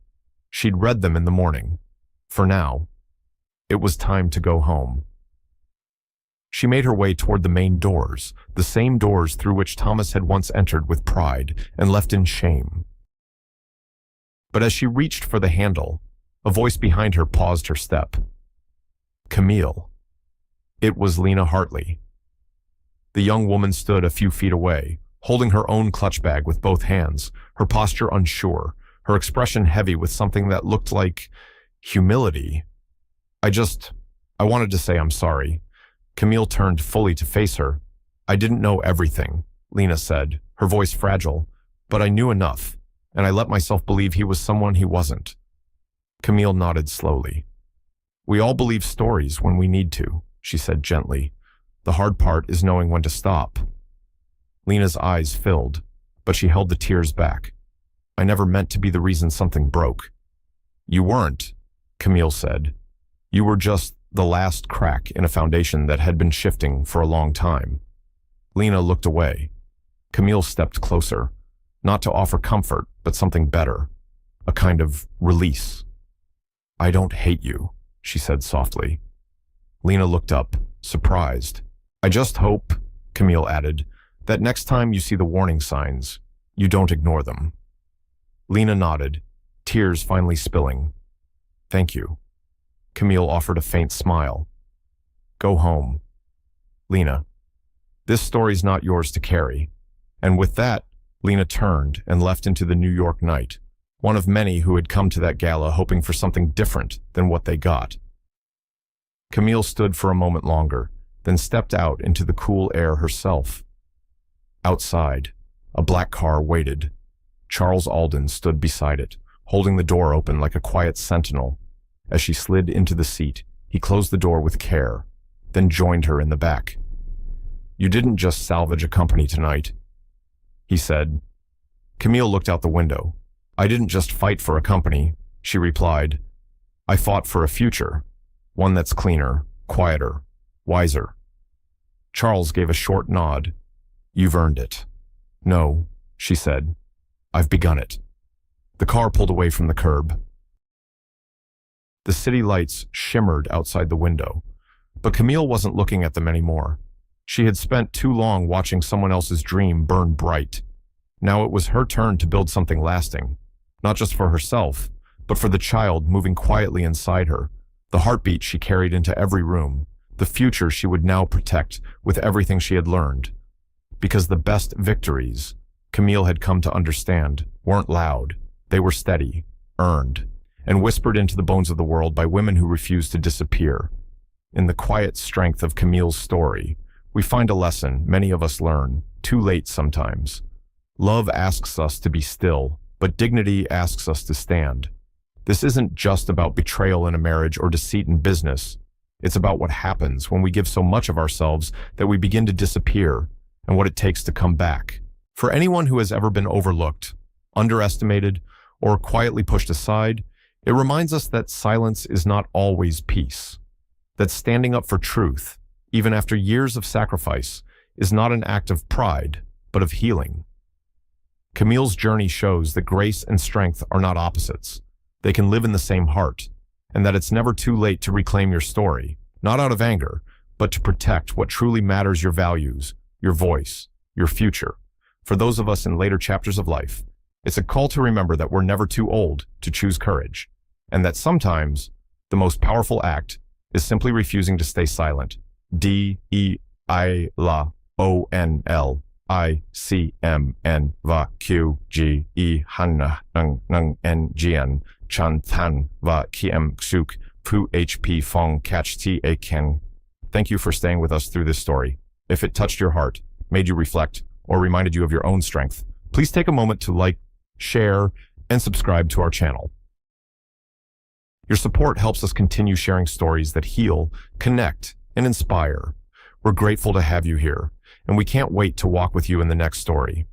She'd read them in the morning. For now, it was time to go home. She made her way toward the main doors, the same doors through which Thomas had once entered with pride and left in shame. But as she reached for the handle, a voice behind her paused her step. "Camille." It was Lena Hartley. The young woman stood a few feet away, holding her own clutch bag with both hands, her posture unsure, her expression heavy with something that looked like humility. I wanted to say I'm sorry." Camille turned fully to face her. "I didn't know everything," Lena said, her voice fragile, "but I knew enough, and I let myself believe he was someone he wasn't." Camille nodded slowly. "We all believe stories when we need to," she said gently. "The hard part is knowing when to stop." Lena's eyes filled, but she held the tears back. "I never meant to be the reason something broke." "You weren't," Camille said. "You were just the last crack in a foundation that had been shifting for a long time." Lena looked away. Camille stepped closer, not to offer comfort, but something better, a kind of release. "I don't hate you," she said softly. Lena looked up, surprised. "I just hope," Camille added, "that next time you see the warning signs, you don't ignore them." Lena nodded, tears finally spilling. "Thank you." Camille offered a faint smile. "Go home." "Lena, this story's not yours to carry." And with that, Lena turned and left into the New York night, one of many who had come to that gala hoping for something different than what they got. Camille stood for a moment longer, then stepped out into the cool air herself. Outside, a black car waited. Charles Alden stood beside it, holding the door open like a quiet sentinel. As she slid into the seat, he closed the door with care, then joined her in the back. "You didn't just salvage a company tonight," he said. Camille looked out the window. "I didn't just fight for a company," she replied. "I fought for a future, one that's cleaner, quieter, wiser." Charles gave a short nod. "You've earned it." "No," she said. "I've begun it." The car pulled away from the curb. The city lights shimmered outside the window, but Camille wasn't looking at them anymore. She had spent too long watching someone else's dream burn bright. Now it was her turn to build something lasting, not just for herself, but for the child moving quietly inside her, the heartbeat she carried into every room, the future she would now protect with everything she had learned. Because the best victories, Camille had come to understand, weren't loud. They were steady, earned, and whispered into the bones of the world by women who refused to disappear. In the quiet strength of Camille's story, we find a lesson many of us learn, too late sometimes. Love asks us to be still, but dignity asks us to stand. This isn't just about betrayal in a marriage or deceit in business. It's about what happens when we give so much of ourselves that we begin to disappear, and what it takes to come back. For anyone who has ever been overlooked, underestimated, or quietly pushed aside, It reminds us that silence is not always peace, that standing up for truth, even after years of sacrifice, is not an act of pride, but of healing. Camille's journey shows that grace and strength are not opposites. They can live in the same heart, and that it's never too late to reclaim your story, not out of anger, but to protect what truly matters: your values, your voice, your future. For those of us in later chapters of life, it's a call to remember that we're never too old to choose courage, and that sometimes the most powerful act is simply refusing to stay silent. DEILONLICMN va QGE Hanna Nung NGN Chan Than va Kiem Suk Pu HP Fong Catch Ta Ken. Thank you for staying with us through this story. If it touched your heart, made you reflect, or reminded you of your own strength, please take a moment to like, share, and subscribe to our channel. Your support helps us continue sharing stories that heal, connect, and inspire. We're grateful to have you here, and we can't wait to walk with you in the next story.